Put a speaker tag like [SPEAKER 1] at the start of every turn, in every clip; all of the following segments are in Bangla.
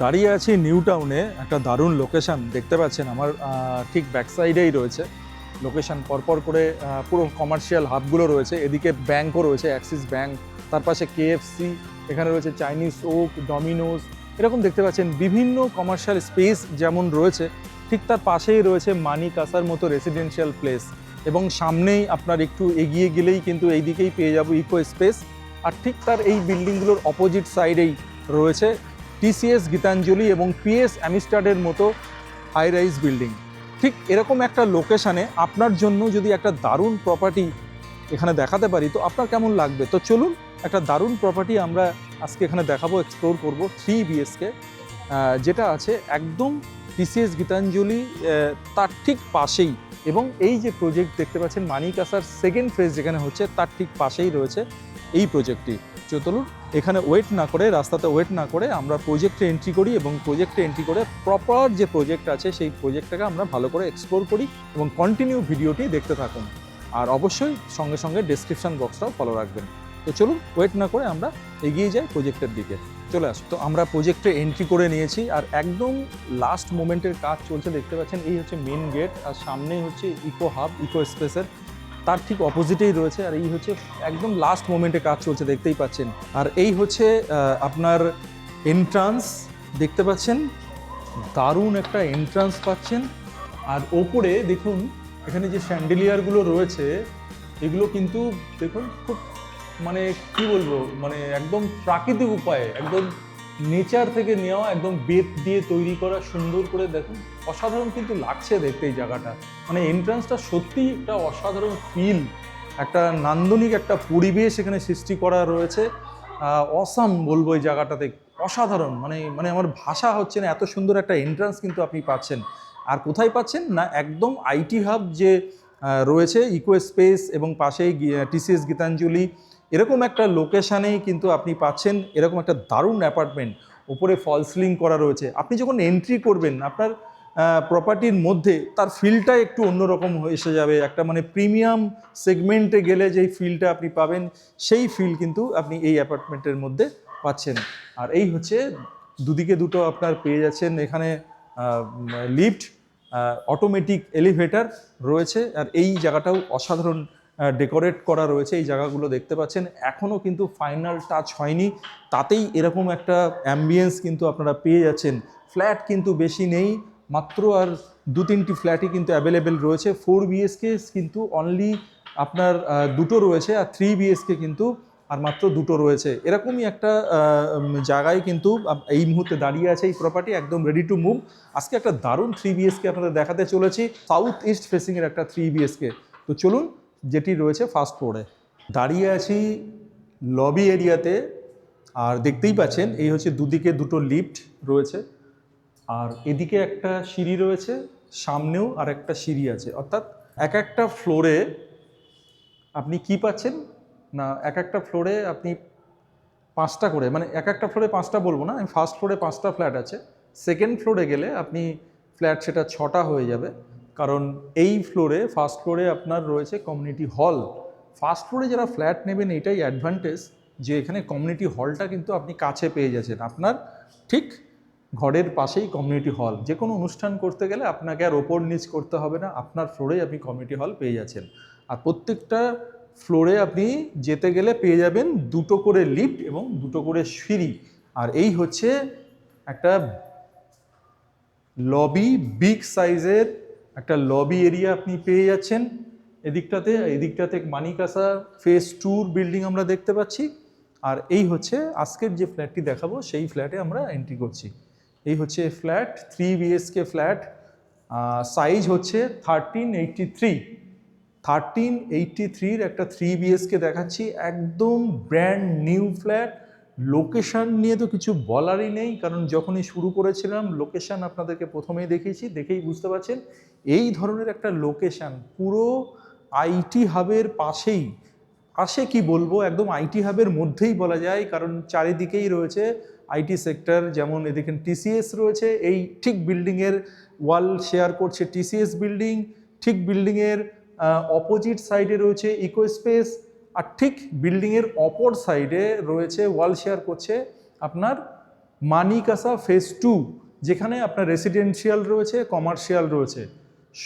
[SPEAKER 1] দাঁড়িয়ে আছি নিউ টাউনে, একটা দারুণ লোকেশন দেখতে পাচ্ছেন আমার ঠিক ব্যাক সাইডেই রয়েছে লোকেশন। পরপর করে পুরো কমার্শিয়াল হাবগুলো রয়েছে, এদিকে ব্যাংকও রয়েছে, অ্যাক্সিস ব্যাংক, তার পাশে কেএফসি, এখানে রয়েছে চাইনিজ ওক, ডমিনোজ, এরকম দেখতে পাচ্ছেন বিভিন্ন কমার্শিয়াল স্পেস যেমন রয়েছে, ঠিক তার পাশেই রয়েছে মানি কাসার মতো রেসিডেন্সিয়াল প্লেস। এবং সামনেই আপনার একটু এগিয়ে গেলেই কিন্তু এই দিকেই পেয়ে যাবো ইকো স্পেস। আর ঠিক তার এই বিল্ডিংগুলোর অপোজিট সাইডেই রয়েছে টিসিএস গীতাঞ্জলি এবং পিএস অ্যামিস্টাডের মতো হাই রাইজ বিল্ডিং। ঠিক এরকম একটা লোকেশানে আপনার জন্য যদি একটা দারুণ প্রপার্টি এখানে দেখাতে পারি তো আপনার কেমন লাগবে। তো চলুন, একটা দারুণ প্রপার্টি আমরা আজকে এখানে দেখাবো, এক্সপ্লোর করব। 3 বিএসকে যেটা আছে একদম টিসিএস গীতাঞ্জলি তার ঠিক পাশেই, এবং এই যে প্রজেক্ট দেখতে পাচ্ছেন মানি কাসার সেকেন্ড ফেজ যেখানে হচ্ছে তার ঠিক পাশেই রয়েছে এই প্রজেক্টটি। চলুন এখানে ওয়েট না করে, রাস্তাতে ওয়েট না করে আমরা প্রজেক্টে এন্ট্রি করি এবং প্রজেক্টে এন্ট্রি করে প্রপার যে প্রজেক্ট আছে সেই প্রজেক্টটাকে আমরা ভালো করে এক্সপ্লোর করি এবং কন্টিনিউ ভিডিওটি দেখতে থাকুন। আর অবশ্যই সঙ্গে সঙ্গে ডেসক্রিপশন বক্সটাও ফলো রাখবেন। তো চলুন ওয়েট না করে আমরা এগিয়ে যাই প্রজেক্টের দিকে। চলে আসুন। তো আমরা প্রজেক্টে এন্ট্রি করে নিয়েছি আর একদম লাস্ট মোমেন্টের কাজ চলছে দেখতে পাচ্ছেন। এই হচ্ছে মেন গেট আর সামনেই হচ্ছে ইকো হাব, ইকো স্পেসের তার ঠিক অপোজিটেই রয়েছে। আর এই হচ্ছে একদম লাস্ট মোমেন্টে কাজ চলছে দেখতেই পাচ্ছেন। আর এই হচ্ছে আপনার এন্ট্রান্স দেখতে পাচ্ছেন, দারুণ একটা এন্ট্রান্স পাচ্ছেন। আর ওপরে দেখুন এখানে যে স্যান্ডেলিয়ারগুলো রয়েছে এগুলো কিন্তু দেখুন খুব মানে কি বলবো, মানে একদম প্রাকৃতিক উপায়ে, একদম নেচার থেকে নেওয়া, একদম বেত দিয়ে তৈরি করা, সুন্দর করে দেখুন অসাধারণ কিন্তু লাগছে দেখতে এই জায়গাটা। মানে এন্ট্রান্সটা সত্যিই একটা অসাধারণ ফিল, একটা নান্দনিক একটা পরিবেশ এখানে সৃষ্টি করা রয়েছে। অসাম বলবো এই জায়গাটাতে, অসাধারণ। মানে মানে আমার ভাষা হচ্ছে না, এত সুন্দর একটা এন্ট্রান্স কিন্তু আপনি পাচ্ছেন। আর কোথায় পাচ্ছেন না, একদম আইটি হাব যে রয়েছে ইকো স্পেস এবং পাশেই টিসিএস গীতাঞ্জলি, এরকম একটা লোকেশানেই কিন্তু আপনি পাচ্ছেন এরকম একটা দারুণ অ্যাপার্টমেন্ট। ওপরে ফল সিলিং করা রয়েছে। আপনি যখন এন্ট্রি করবেন আপনার প্রপার্টির মধ্যে তার ফিলটা একটু অন্যরকম এসে যাবে। একটা মানে প্রিমিয়াম সেগমেন্টে গেলে যেই ফিলটা আপনি পাবেন সেই ফিল কিন্তু আপনি এই অ্যাপার্টমেন্টের মধ্যে পাচ্ছেন। আর এই হচ্ছে দুদিকে দুটো আপনার পেয়ে যাচ্ছেন এখানে লিফট, অটোমেটিক এলিভেটর রয়েছে। আর এই জায়গাটাও অসাধারণ ডেকোরেট করা রয়েছে। এই জায়গাগুলো দেখতে পাচ্ছেন এখনও কিন্তু ফাইনাল টাচ হয়নি, তাতেই এরকম একটা অ্যাম্বিয়েন্স কিন্তু আপনারা পেয়ে যাচ্ছেন। ফ্ল্যাট কিন্তু বেশি নেই, মাত্র আর 2-3টি ফ্ল্যাটই কিন্তু অ্যাভেলেবেল রয়েছে। 4 বিএসকে কিন্তু অনলি আপনার দুটো রয়েছে, আর 3 বিএসকে কিন্তু আর মাত্র দুটো রয়েছে। এরকমই একটা জায়গায় কিন্তু এই মুহূর্তে দাঁড়িয়ে আছে এই প্রপার্টি, একদম রেডি টু মুভ। আজকে একটা দারুণ 3 বিএসকে আপনাদের দেখাতে চলেছি, সাউথ ইস্ট ফেসিংয়ের একটা 3 বিএসকে। তো চলুন, যেটি রয়েছে ফার্স্ট ফ্লোরে। দাঁড়িয়ে আছি লবি এরিয়াতে, আর দেখতেই পাচ্ছেন এই হচ্ছে দুদিকে দুটো লিফট রয়েছে, আর এদিকে একটা সিঁড়ি রয়েছে, সামনেও আর একটা সিঁড়ি আছে। অর্থাৎ এক একটা ফ্লোরে আপনি কি পাচ্ছেন না, এক একটা ফ্লোরে আপনি 5টা করে, মানে এক একটা ফ্লোরে 5টা বলবো না আমি, ফার্স্ট ফ্লোরে 5টা ফ্ল্যাট আছে, সেকেন্ড ফ্লোরে গেলে আপনি ফ্ল্যাট সেটা 6টা হয়ে যাবে। কারণ এই ফ্লোরে ফার্স্ট ফ্লোরে আপনার রয়েছে কমিউনিটি হল। ফার্স্ট ফ্লোরে যারা ফ্ল্যাট নেবেন এটাই অ্যাডভান্টেজ যে এখানে কমিউনিটি হলটা কিন্তু আপনি কাছে পেয়ে যাচ্ছেন। আপনার ঠিক ঘরের পাশেই কমিউনিটি হল, যে কোনো অনুষ্ঠান করতে গেলে আপনাকে আর ওপর নিচ করতে হবে না, আপনার ফ্লোরেই আপনি কমিউনিটি হল পেয়ে যাচ্ছেন। আর প্রত্যেকটা ফ্লোরে আপনি যেতে গেলে পেয়ে যাবেন দুটো করে লিফট এবং দুটো করে সিঁড়ি। আর এই হচ্ছে একটা লবি, বিগ সাইজের একটা লবি এরিয়া আপনি পেয়ে যাচ্ছেন এদিকটাতে মানি কাসা ফেজ 2 বিল্ডিং আমরা দেখতে পাচ্ছি। আর এই হচ্ছে আজকের যে ফ্ল্যাটটি দেখাবো সেই ফ্ল্যাটে আমরা এন্ট্রি করছি। এই হচ্ছে ফ্ল্যাট, 3 বিএসকে ফ্ল্যাট, সাইজ হচ্ছে 1383 একটা 3 বিএসকে দেখাচ্ছি, একদম ব্র্যান্ড নিউ ফ্ল্যাট। লোকেশন নিয়ে তো কিছু বলারই নেই, কারণ যখনই শুরু করেছিলাম লোকেশন আপনাদেরকে প্রথমেই দেখিয়েছি, দেখেই বুঝতে পারছেন এই ধরনের একটা লোকেশন পুরো আইটি হাবের পাশেই। পাশে কি বলবো, একদম আইটি হাবের মধ্যেই বলা যায়, কারণ চারিদিকেই রয়েছে আইটি সেক্টর। যেমন এদিকে টিসিএস রয়েছে, এই ঠিক বিল্ডিংয়ের ওয়াল শেয়ার করছে টিসিএস বিল্ডিং, ঠিক বিল্ডিংয়ের অপোজিট সাইডে রয়েছে ইকো স্পেস, আর ঠিক বিল্ডিংয়ের অপর সাইডে রয়েছে ওয়াল শেয়ার করছে আপনার মানিকাসা ফেজ 2, যেখানে আপনার রেসিডেন্সিয়াল রয়েছে, কমার্শিয়াল রয়েছে,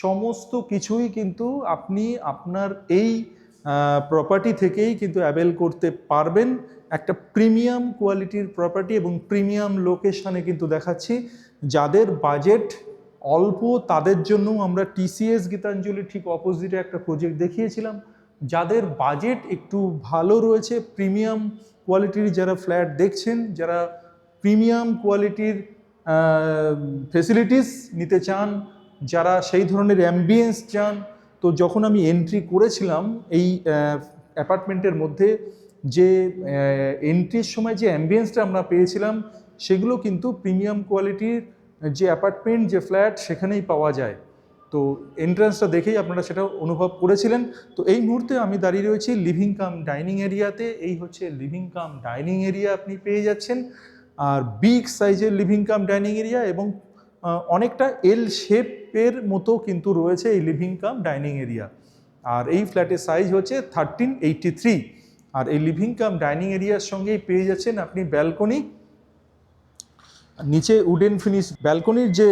[SPEAKER 1] সমস্ত কিছুই কিন্তু আপনি আপনার এই প্রপার্টি থেকেই কিন্তু অ্যাভেল করতে পারবেন। একটা প্রিমিয়াম কোয়ালিটির প্রপার্টি এবং প্রিমিয়াম লোকেশানে কিন্তু দেখাচ্ছি। যাদের বাজেট অল্প তাদের জন্য আমরা টিসিএস গীতাঞ্জলি ঠিক অপোজিটে একটা প্রজেক্ট দেখিয়েছিলাম। যাদের বাজেট একটু ভালো রয়েছে, প্রিমিয়াম কোয়ালিটির যারা ফ্ল্যাট দেখছেন, যারা প্রিমিয়াম কোয়ালিটির ফেসিলিটিস নিতে চান, যারা সেই ধরনের অ্যাম্বিয়েন্স চান, তো যখন আমি এন্ট্রি করেছিলাম এই অ্যাপার্টমেন্টের মধ্যে, যে এন্ট্রির সময় যে অ্যাম্বিয়েন্সটা আমরা পেয়েছিলাম সেগুলো কিন্তু প্রিমিয়াম কোয়ালিটির যে অ্যাপার্টমেন্ট, যে ফ্ল্যাট সেখানেই পাওয়া যায়। তো এন্ট্রান্সটা দেখেই আপনারা সেটা অনুভব করেছিলেন। তো এই মুহূর্তে আমি দাঁড়িয়ে রয়েছি লিভিং কাম ডাইনিং এরিয়াতে। এই হচ্ছে লিভিং কাম ডাইনিং এরিয়া আপনি পেয়ে যাচ্ছেন, আর বিগ সাইজের লিভিং কাম ডাইনিং এরিয়া এবং অনেকটা এল শেপের মতো কিন্তু রয়েছে এই লিভিং কাম ডাইনিং এরিয়া। আর এই ফ্ল্যাটের সাইজ হচ্ছে 1383। আর এই লিভিং কাম ডাইনিং এরিয়ার সঙ্গেই পেয়ে যাচ্ছেন আপনি ব্যালকনি, নিচে উডেন ফিনিশ। ব্যালকনির যে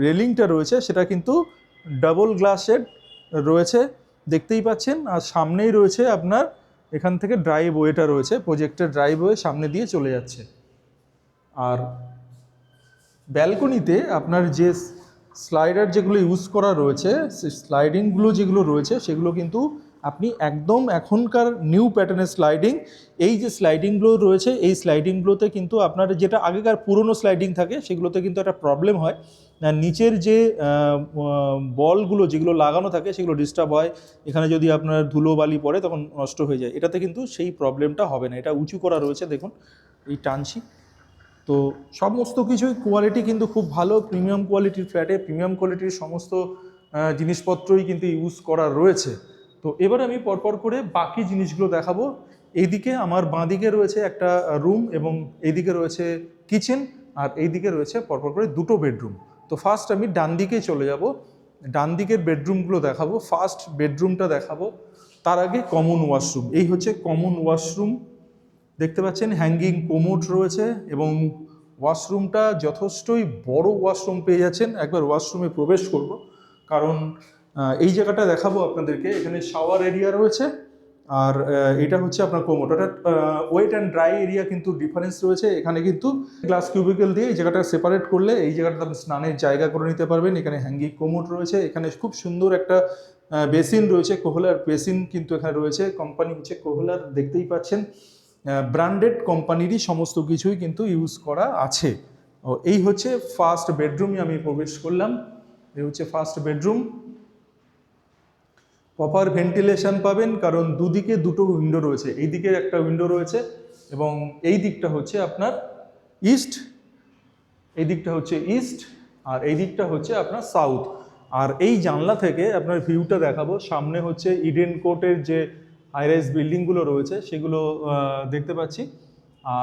[SPEAKER 1] রেলিংটা রয়েছে সেটা কিন্তু ডাবল গ্লাসের রয়েছে, দেখতেই পাচ্ছেন। আর সামনেই রয়েছে আপনার এখান থেকে ড্রাইভওয়েটা রয়েছে, প্রজেক্টের ড্রাইভওয়ে সামনে দিয়ে চলে যাচ্ছে। আর ব্যালকনিতে আপনার যে স্লাইডার যেগুলো ইউজ করা রয়েছে, সেই স্লাইডিংগুলো যেগুলো রয়েছে সেগুলো কিন্তু আপনি একদম এখনকার নিউ প্যাটার্নের স্লাইডিং। এই যে স্লাইডিংগুলো রয়েছে এই স্লাইডিংগুলোতে কিন্তু আপনার যেটা আগেকার পুরনো স্লাইডিং থাকে সেগুলোতে কিন্তু একটা প্রবলেম হয়, নিচের যে বলগুলো যেগুলো লাগানো থাকে সেগুলো ডিস্টার্ব হয়। এখানে যদি আপনার ধুলো বালি পড়ে তখন নষ্ট হয়ে যায়। এটাতে কিন্তু সেই প্রবলেমটা হবে না। এটা উঁচু করা রয়েছে, দেখুন এই টানছি। তো সমস্ত কিছুই কোয়ালিটি কিন্তু খুব ভালো, প্রিমিয়াম কোয়ালিটির ফ্ল্যাটে প্রিমিয়াম কোয়ালিটির সমস্ত জিনিসপত্রই কিন্তু ইউজ করা রয়েছে। তো এবার আমি পরপর করে বাকি জিনিসগুলো দেখাবো। এইদিকে আমার বাঁদিকে রয়েছে একটা রুম এবং এইদিকে রয়েছে কিচেন, আর এইদিকে রয়েছে পরপর করে দুটো বেডরুম। তো ফার্স্ট আমি ডান দিকে চলে যাব, ডান দিকের বেডরুমগুলো দেখাবো। ফার্স্ট বেডরুমটা দেখাবো, তার আগে কমন ওয়াশরুম। এই হচ্ছে কমন ওয়াশরুম, দেখতে পাচ্ছেন হ্যাঙ্গিং কোমোড রয়েছে এবং ওয়াশরুমটা যথেষ্টই বড় ওয়াশরুম পেয়ে যাচ্ছেন। একবার ওয়াশরুমে প্রবেশ করব, কারণ এই জায়গাটা দেখাবো আপনাদেরকে। এখানে শাওয়ার এরিয়া রয়েছে, আর এটা হচ্ছে আপনার কোমোড। অর্থাৎ ওয়েট অ্যান্ড ড্রাই এরিয়া কিন্তু ডিফারেন্স রয়েছে। এখানে কিন্তু গ্লাস কিউবিকল দিয়ে এই জায়গাটা সেপারেট করলে এই জায়গাটা আপনি স্নানের জায়গা করে নিতে পারবেন। এখানে হ্যাঙ্গিং কোমোড রয়েছে, এখানে খুব সুন্দর একটা বেসিন রয়েছে, কোহলার বেসিন কিন্তু এখানে রয়েছে। কোম্পানি হচ্ছে কোহলার, দেখতেই পাচ্ছেন ব্র্যান্ডেড কোম্পানিরই সমস্ত কিছুই কিন্তু ইউজ করা আছে। এই হচ্ছে ফার্স্ট বেডরুমে আমি প্রবেশ করলাম। এই হচ্ছে ফার্স্ট বেডরুম। প্রপার ভেন্টিলেশন পাবেন, কারণ দুদিকে দুটো উইন্ডো রয়েছে। এই দিকে একটা উইন্ডো রয়েছে এবং এই দিকটা হচ্ছে আপনার ইস্ট, এই দিকটা হচ্ছে ইস্ট, আর এই দিকটা হচ্ছে আপনার সাউথ। আর এই জানলা থেকে আপনার ভিউটা দেখাবো। সামনে হচ্ছে ইডেন কোর্টের যে হাইরাইজ বিল্ডিংগুলো রয়েছে সেগুলো দেখতে পাচ্ছি।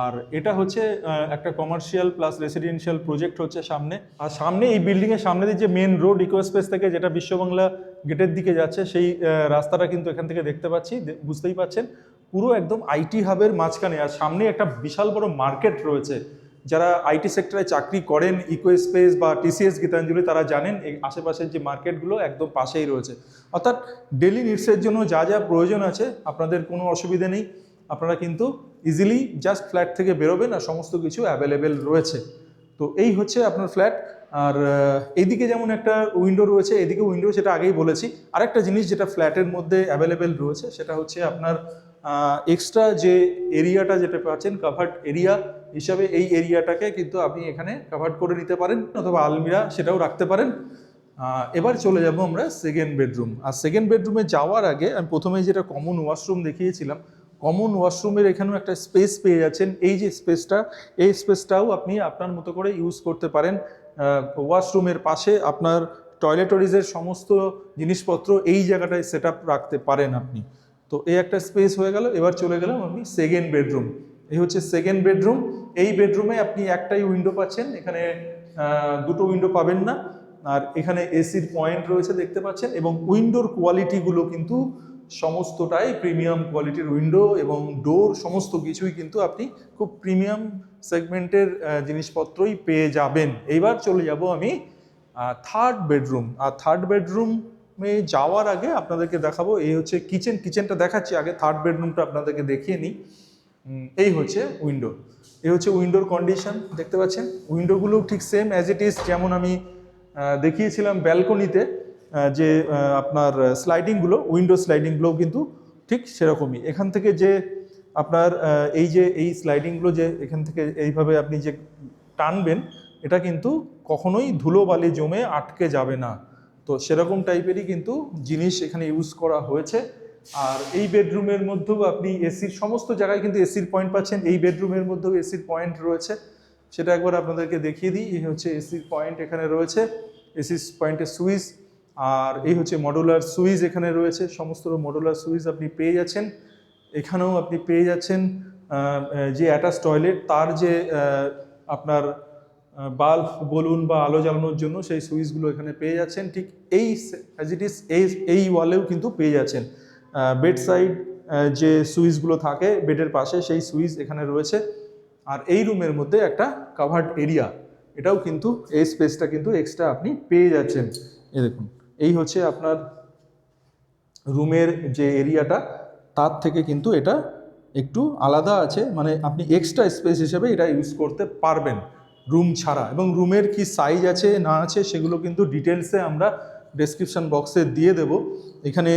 [SPEAKER 1] আর এটা হচ্ছে একটা কমার্শিয়াল প্লাস রেসিডেন্সিয়াল প্রজেক্ট হচ্ছে সামনে। আর সামনে এই বিল্ডিংয়ের সামনে দিয়ে যে মেন রোড ইকোস্পেস থেকে যেটা বিশ্ববাংলা গেটের দিকে যাচ্ছে, সেই রাস্তাটা কিন্তু এখান থেকে দেখতে পাচ্ছি, বুঝতেই পাচ্ছেন পুরো একদম আইটি হাবের মাঝখানে। আর সামনে একটা বিশাল বড় মার্কেট রয়েছে। যারা আইটি সেক্টরে চাকরি করেন, ইকোস্পেস বা টিসিএস গীতাঞ্জলি, তারা জানেন এই আশেপাশের যে মার্কেটগুলো একদম পাশেই রয়েছে। অর্থাৎ ডেলি নিডসের জন্য যা যা প্রয়োজন আছে আপনাদের কোনো অসুবিধে নেই, আপনারা কিন্তু ইজিলি জাস্ট ফ্ল্যাট থেকে বেরোবেন আর সমস্ত কিছু অ্যাভেলেবেল রয়েছে। তো এই হচ্ছে আপনার ফ্ল্যাট। আর এইদিকে যেমন একটা উইন্ডো রয়েছে, এদিকে উইন্ডো, সেটা আগেই বলেছি। আরেকটা জিনিস যেটা ফ্ল্যাটের মধ্যে অ্যাভেলেবেল রয়েছে সেটা হচ্ছে আপনার এক্সট্রা যে এরিয়াটা যেটা পাচ্ছেন কাভার্ড এরিয়া হিসাবে, এই এরিয়াটাকে কিন্তু আপনি এখানে কাভার্ড করে নিতে পারেন, অথবা আলমিরা সেটাও রাখতে পারেন। এবার চলে যাব আমরা সেকেন্ড বেডরুম। আর সেকেন্ড বেডরুমে যাওয়ার আগে আমি প্রথমে যেটা কমন ওয়াশরুম দেখিয়েছিলাম, কমন ওয়াশরুমের এখানেও একটা স্পেস পেয়ে যাচ্ছেন। এই যে স্পেসটা, এই স্পেসটাও আপনি আপনার মতো করে ইউজ করতে পারেন। ওয়াশরুমের পাশে আপনার টয়লেটরিজের সমস্ত জিনিসপত্র এই জায়গাটায় সেট আপ রাখতে পারেন আপনি। তো এই একটা স্পেস হয়ে গেল। এবার চলে গেলাম আমি সেকেন্ড বেডরুম। এই হচ্ছে সেকেন্ড বেডরুম। এই বেডরুমে আপনি একটাই উইন্ডো পাচ্ছেন, এখানে দুটো উইন্ডো পাবেন না। আর এখানে এসির পয়েন্ট রয়েছে দেখতে পাচ্ছেন, এবং উইন্ডোর কোয়ালিটিগুলো কিন্তু সমস্তটাই প্রিমিয়াম কোয়ালিটির উইন্ডো এবং ডোর, সমস্ত কিছুই কিন্তু আপনি খুব প্রিমিয়াম সেগমেন্টের জিনিসপত্রই পেয়ে যাবেন। এইবার চলে যাব আমি থার্ড বেডরুম। আর থার্ড বেডরুমে যাওয়ার আগে আপনাদেরকে দেখাবো, এই হচ্ছে কিচেনটা দেখাচ্ছি আগে, থার্ড বেডরুমটা আপনাদেরকে দেখিয়ে নিই। এই হচ্ছে উইন্ডো, এই হচ্ছে উইন্ডোর কন্ডিশন, দেখতে পাচ্ছেন উইন্ডোগুলো ঠিক সেম অ্যাজ ইট ইজ, যেমন আমি দেখিয়েছিলাম ব্যালকনিতে যে আপনার স্লাইডিংগুলো, উইন্ডো স্লাইডিংগুলোও কিন্তু ঠিক সেরকমই। এখান থেকে যে আপনার এই স্লাইডিংগুলো যে এখান থেকে এইভাবে আপনি যে টানবেন, এটা কিন্তু কখনোই ধুলো বালি জমে আটকে যাবে না। তো সেরকম টাইপেরই কিন্তু জিনিস এখানে ইউজ করা হয়েছে। আর এই বেডরুমের মধ্যেও আপনি এসির সমস্ত জায়গায় কিন্তু এসির পয়েন্ট পাচ্ছেন। এই বেডরুমের মধ্যেও এসির পয়েন্ট রয়েছে, সেটা একবার আপনাদেরকে দেখিয়ে দিই। এই হচ্ছে এসির পয়েন্ট এখানে রয়েছে, এসি পয়েন্টের সুইচ। আর এই হচ্ছে মডুলার সুইচ এখানে রয়েছে, সমস্ত মডুলার সুইচ আপনি পেয়ে যাচ্ছেন। এখানেও আপনি পেয়ে যাচ্ছেন যে অ্যাটাচ টয়লেট, তার যে আপনার বাল্ব বলুন বা আলো জ্বালানোর জন্য সেই সুইচগুলো এখানে পেয়ে যাচ্ছেন। ঠিক এই অ্যাজ ইট ইজ এই ওয়ালেও কিন্তু পেয়ে যাচ্ছেন। বেড সাইড যে সুইচগুলো থাকে বেডের পাশে, সেই সুইচ এখানে রয়েছে। আর এই রুমের মধ্যে একটা কাভার্ড এরিয়া, এটাও কিন্তু এই স্পেসটা কিন্তু এক্সট্রা আপনি পেয়ে যাচ্ছেন। এই দেখুন, এই হচ্ছে আপনার রুমের যে এরিয়াটা, তার থেকে কিন্তু এটা একটু আলাদা আছে, মানে আপনি এক্সট্রা স্পেস হিসেবে এটা ইউজ করতে পারবেন রুম ছাড়া। এবং রুমের কি সাইজ আছে না আছে সেগুলো কিন্তু ডিটেলসে আমরা ডেসক্রিপশন বক্সে দিয়ে দেব। এখানে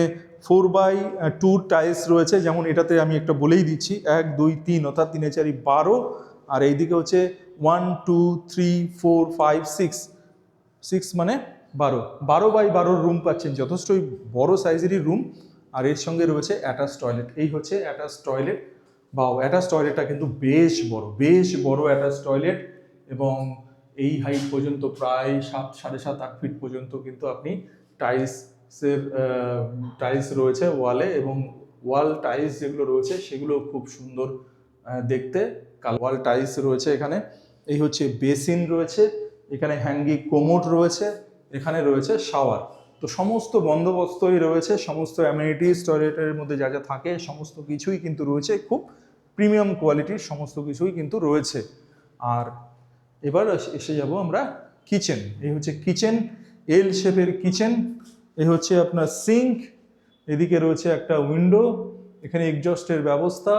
[SPEAKER 1] 4x2 টাইলস রয়েছে, যেমন এটাতে আমি একটা বলেই দিচ্ছি, 1 2 3 অর্থাৎ 3 4 12। আর এইদিকে হচ্ছে 1 2 3 4 5 6 মানে 12x12 রুম পাচ্ছেন, যথেষ্টই বড় সাইজেরই রুম। আর এর সঙ্গে রয়েছে অ্যাটাচ টয়লেট, এই হচ্ছে অ্যাটাচ টয়লেট। বা অ্যাটাচ টয়লেটটা কিন্তু বেশ বড় অ্যাটাচ টয়লেট। এবং এই হাইট পর্যন্ত প্রায় 7 7.5 8 ফিট পর্যন্ত কিন্তু আপনি টাইলস রয়েছে ওয়ালে। এবং ওয়াল টাইলস যেগুলো রয়েছে সেগুলো খুব সুন্দর দেখতে, ওয়াল টাইলস রয়েছে এখানে। এই হচ্ছে বেসিন রয়েছে, এখানে হ্যাঙ্গিং কোমোড রয়েছে, এখানে রয়েছে শাওয়ার। তো সমস্ত বন্দোবস্তই রয়েছে, সমস্ত অ্যামিনিটিস টয়লেটের মধ্যে যা যা থাকে সমস্ত কিছুই কিন্তু রয়েছে, খুব প্রিমিয়াম কোয়ালিটির সমস্ত কিছুই কিন্তু রয়েছে। আর এবার এসে যাব আমরা কিচেন। এই হচ্ছে কিচেন, এল শেপের কিচেন। এই হচ্ছে আপনার সিঙ্ক, এদিকে রয়েছে একটা উইন্ডো, এখানে এক্সজস্টের ব্যবস্থা।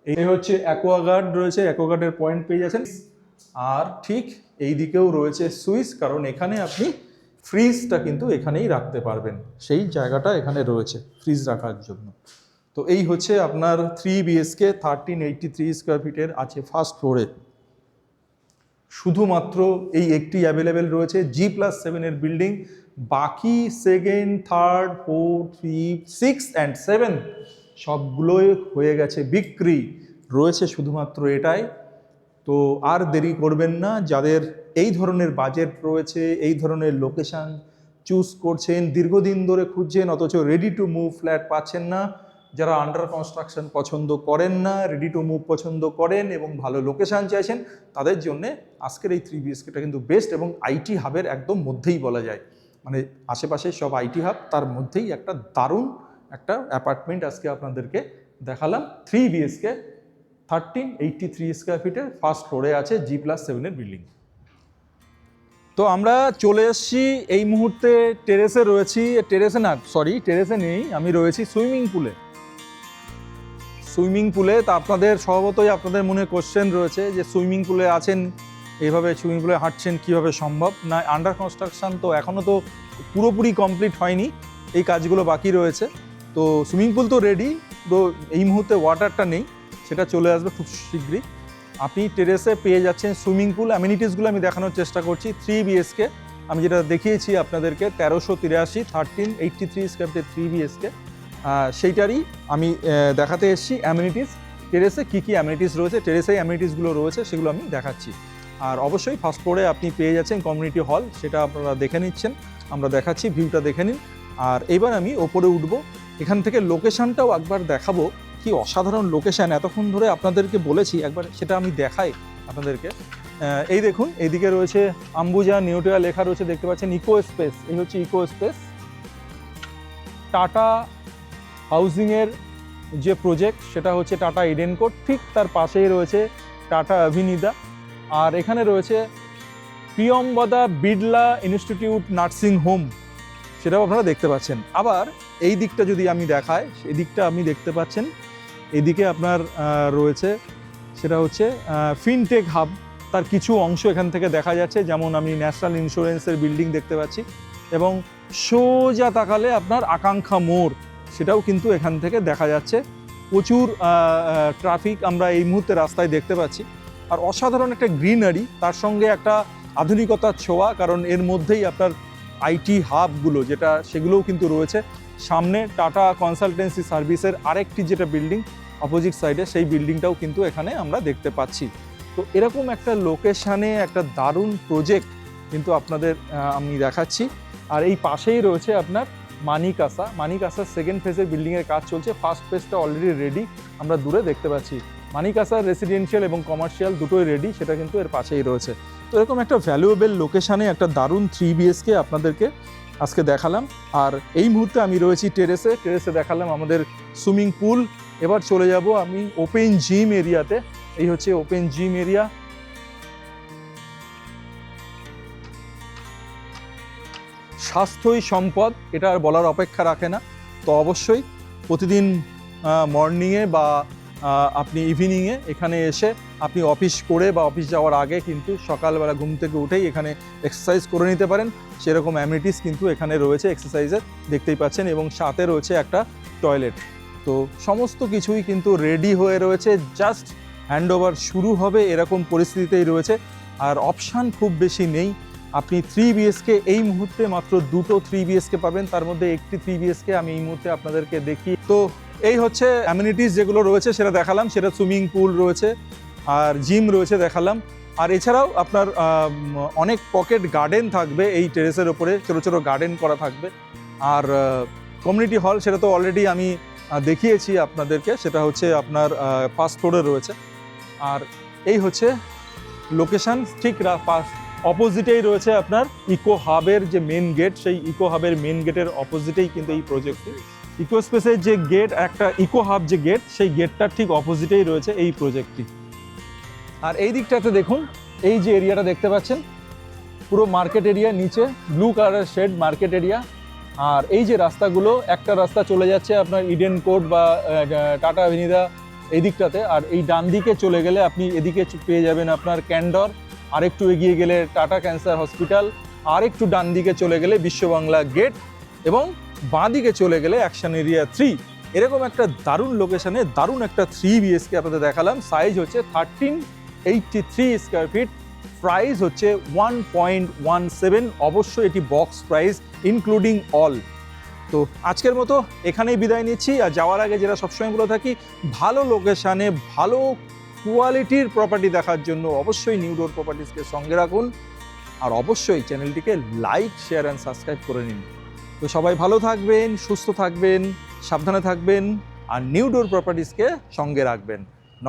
[SPEAKER 1] এই হচ্ছে অ্যাকোয়াগার্ড রয়েছে, অ্যাকোয়াগার্ডের পয়েন্ট পেয়ে যাচ্ছেন। আর ঠিক এই দিকেও রয়েছে সুইচ, কারণ এখানে আপনি ফ্রিজটা কিন্তু এখানেই রাখতে পারবেন, সেই জায়গাটা এখানে রয়েছে ফ্রিজ রাখার জন্য। তো এই হচ্ছে আপনার 3 BHK 1383 স্কোয়ার ফিটের আছে ফার্স্ট ফ্লোরে। শুধুমাত্র এই একটি অ্যাভেলেবেল রয়েছে, G+7 এর বিল্ডিং। বাকি second, third, fourth, fifth, 6 and 7 সবগুলোই হয়ে গেছে বিক্রি, রয়েছে শুধুমাত্র এটাই। তো আর দেরি করবেন না, যাদের এই ধরনের বাজেট রয়েছে, এই ধরনের লোকেশান চুজ করছেন, দীর্ঘদিন ধরে খুঁজছেন অথচ রেডি টু মুভ ফ্ল্যাট পাচ্ছেন না, যারা আন্ডার কনস্ট্রাকশন পছন্দ করেন না, রেডি টু মুভ পছন্দ করেন এবং ভালো লোকেশান চাইছেন, তাদের জন্য আজকের এই 3 BHKটা কিন্তু বেস্ট। এবং আইটি হাবের একদম মধ্যেই বলা যায়, মানে আশেপাশে সব আইটি হাব, তার মধ্যেই একটা দারুণ একটা অ্যাপার্টমেন্ট আজকে আপনাদেরকে দেখালাম। 3 BHK 1383 স্কোয়ার ফিটের ফার্স্ট ফ্লোরে আছে, G+7 এর বিল্ডিং। তো আমরা চলে এসেছি এই মুহূর্তে টেরেসে রয়েছি, টেরেসে নেই, আমি রয়েছি সুইমিং পুলে। তা আপনাদের স্বভাবতই আপনাদের মনে কোশ্চেন রয়েছে যে সুইমিং পুলে আছেন, এইভাবে সুইমিং পুলে হাঁটছেন কীভাবে সম্ভব? না, আন্ডার কনস্ট্রাকশন তো এখনও তো পুরোপুরি কমপ্লিট হয়নি, এই কাজগুলো বাকি রয়েছে। তো সুইমিং পুল তো রেডি, তো এই মুহূর্তে ওয়াটারটা নেই, সেটা চলে আসবে খুব শীঘ্রই। আপনি টেরেসে পেয়ে যাচ্ছেন সুইমিং পুল। অ্যামিনিটিসগুলো আমি দেখানোর চেষ্টা করছি। 3 BHK আমি যেটা দেখিয়েছি আপনাদেরকে 1383 1383 স্কোয়ার ফিটের 3 BHK, সেইটারই আমি দেখাতে এসেছি অ্যামিনিটিস। টেরেসে কী কী অ্যামিনিটিস রয়েছে, টেরেসে অ্যামিনিটিসগুলো রয়েছে সেগুলো আমি দেখাচ্ছি। আর অবশ্যই ফার্স্ট ফ্লোরে আপনি পেয়ে যাচ্ছেন কমিউনিটি হল, সেটা আপনারা দেখে নিচ্ছেন, আমরা দেখাচ্ছি, ভিউটা দেখে নিন। আর এবার আমি ওপরে উঠবো, এখান থেকে লোকেশানটাও একবার দেখাবো, কি অসাধারণ লোকেশান। এতক্ষণ ধরে আপনাদেরকে বলেছি, একবার সেটা আমি দেখাই আপনাদেরকে। এই দেখুন, এইদিকে রয়েছে আম্বুজা নিউট্রিয়া লেখা রয়েছে, দেখতে পাচ্ছেন ইকো স্পেস। এই হচ্ছে ইকো স্পেস, টাটা হাউজিংয়ের যে প্রজেক্ট সেটা হচ্ছে টাটা ইডেন কোর্ট, ঠিক তার পাশেই রয়েছে টাটা অভিনিদা, আর এখানে রয়েছে প্রিয়ম্বদা বিড়লা ইনস্টিটিউট নার্সিং হোম, সেটাও আপনারা দেখতে পাচ্ছেন। আবার এই দিকটা যদি আমি দেখাই, এই দিকটা আপনি দেখতে পাচ্ছেন, এদিকে আপনার রয়েছে সেটা হচ্ছে ফিনটেক হাব, তার কিছু অংশ এখান থেকে দেখা যাচ্ছে, যেমন আমি ন্যাশনাল ইন্স্যুরেন্সের বিল্ডিং দেখতে পাচ্ছি, এবং সোজা তাকালে আপনার আকাঙ্ক্ষা মোড়, সেটাও কিন্তু এখান থেকে দেখা যাচ্ছে। প্রচুর ট্রাফিক আমরা এই মুহূর্তে রাস্তায় দেখতে পাচ্ছি, আর অসাধারণ একটা গ্রিনারি, তার সঙ্গে একটা আধুনিকতার ছোঁয়া, কারণ এর মধ্যেই আপনার আইটি হাবগুলো যেটা সেগুলোও কিন্তু রয়েছে। সামনে টাটা কনসালটেন্সি সার্ভিসের আরেকটি যেটা বিল্ডিং অপোজিট সাইডে, সেই বিল্ডিংটাও কিন্তু এখানে আমরা দেখতে পাচ্ছি। তো এরকম একটা লোকেশানে একটা দারুণ প্রজেক্ট কিন্তু আপনাদের আমি দেখাচ্ছি। আর এই পাশেই রয়েছে আপনার মানিকাসার সেকেন্ড ফেজের বিল্ডিংয়ের কাজ চলছে, ফার্স্ট ফেজটা অলরেডি রেডি, আমরা দূরে দেখতে পাচ্ছি। মানিকাসার রেসিডেন্সিয়াল এবং কমার্শিয়াল দুটোই রেডি, সেটা কিন্তু এর পাশেই রয়েছে। তো এরকম একটা ভ্যালুয়েবল লোকেশানে একটা দারুণ 3 BHK আপনাদেরকে আজকে দেখালাম। আর এই মুহূর্তে আমি রয়েছি টেরেসে দেখালাম আমাদের সুইমিং পুল। এবার চলে যাব আমি ওপেন জিম এরিয়াতে। এই হচ্ছে ওপেন জিম এরিয়া। স্বাস্থ্যই সম্পদ, এটা আর বলার অপেক্ষা রাখে না। তো অবশ্যই প্রতিদিন মর্নিংয়ে বা আপনি ইভিনিংয়ে এখানে এসে আপনি অফিস করে বা অফিস যাওয়ার আগে কিন্তু সকালবেলা ঘুম থেকে উঠেই এখানে এক্সারসাইজ করে নিতে পারেন। সেরকম অ্যামিনিটিস কিন্তু এখানে রয়েছে এক্সারসাইজের, দেখতেই পাচ্ছেন, এবং সাথে রয়েছে একটা টয়লেট। তো সমস্ত কিছুই কিন্তু রেডি হয়ে রয়েছে, জাস্ট হ্যান্ডওভার শুরু হবে এরকম পরিস্থিতিতেই রয়েছে। আর অপশান খুব বেশি নেই। আপনি 3 BHK এই মুহূর্তে মাত্র দুটো 3 BHK পাবেন, তার মধ্যে একটি 3 BHK আমি এই মুহূর্তে আপনাদেরকে দেখি। তো এই হচ্ছে অ্যামিনিটিস যেগুলো রয়েছে সেটা দেখালাম, সেটা সুইমিং পুল রয়েছে আর জিম রয়েছে দেখালাম। আর এছাড়াও আপনার অনেক পকেট গার্ডেন থাকবে এই টেরেসের ওপরে, ছোটো ছোটো গার্ডেন করা থাকবে। আর কমিউনিটি হল সেটা তো অলরেডি আমি দেখিয়েছি আপনাদেরকে, সেটা হচ্ছে আপনার ফার্স্ট ফ্লোরে রয়েছে। আর এই হচ্ছে লোকেশান, ঠিক অপোজিটেই রয়েছে আপনার ইকো হাবের যে মেন গেট, সেই ইকো হাবের মেন গেটের অপোজিটেই কিন্তু এই প্রজেক্টটি। ইকো স্পেসের যে গেট, একটা ইকো হাব যে গেট, সেই গেটটার ঠিক অপোজিটেই রয়েছে এই প্রজেক্টটি। আর এই দিকটাতে দেখুন, এই যে এরিয়াটা দেখতে পাচ্ছেন পুরো মার্কেট এরিয়া, নিচে ব্লু কালারের শেড মার্কেট এরিয়া। আর এই যে রাস্তাগুলো, একটা রাস্তা চলে যাচ্ছে আপনার ইডেন কোর্ট বা টাটা অভিনিদা এই দিকটাতে, আর এই ডান দিকে চলে গেলে আপনি এদিকে পেয়ে যাবেন আপনার ক্যান্ডর, আরেকটু এগিয়ে গেলে টাটা ক্যান্সার হসপিটাল, আর একটু ডান দিকে চলে গেলে বিশ্ববাংলা গেট, এবং বাঁ দিকে চলে গেলে অ্যাকশন এরিয়া 3। এরকম একটা দারুণ লোকেশনে দারুণ একটা 3 BHK আপনাদের দেখালাম। সাইজ হচ্ছে 1383 স্কোয়ার ফিট, প্রাইস হচ্ছে 1.17। অবশ্যই এটি বক্স প্রাইস ইনক্লুডিং অল। তো আজকের মতো এখানেই বিদায় নিচ্ছি। আর যাওয়ার আগে যেটা সবসময় বলে থাকি, ভালো লোকেশানে ভালো কোয়ালিটির প্রপার্টি দেখার জন্য অবশ্যই নিউ ডোর প্রপার্টিসকে সঙ্গে রাখুন, আর অবশ্যই চ্যানেলটিকে লাইক, শেয়ার অ্যান্ড সাবস্ক্রাইব করে নিন। তো সবাই ভালো থাকবেন, সুস্থ থাকবেন, সাবধানে থাকবেন, আর নিউ ডোর প্রপার্টিসকে সঙ্গে রাখবেন।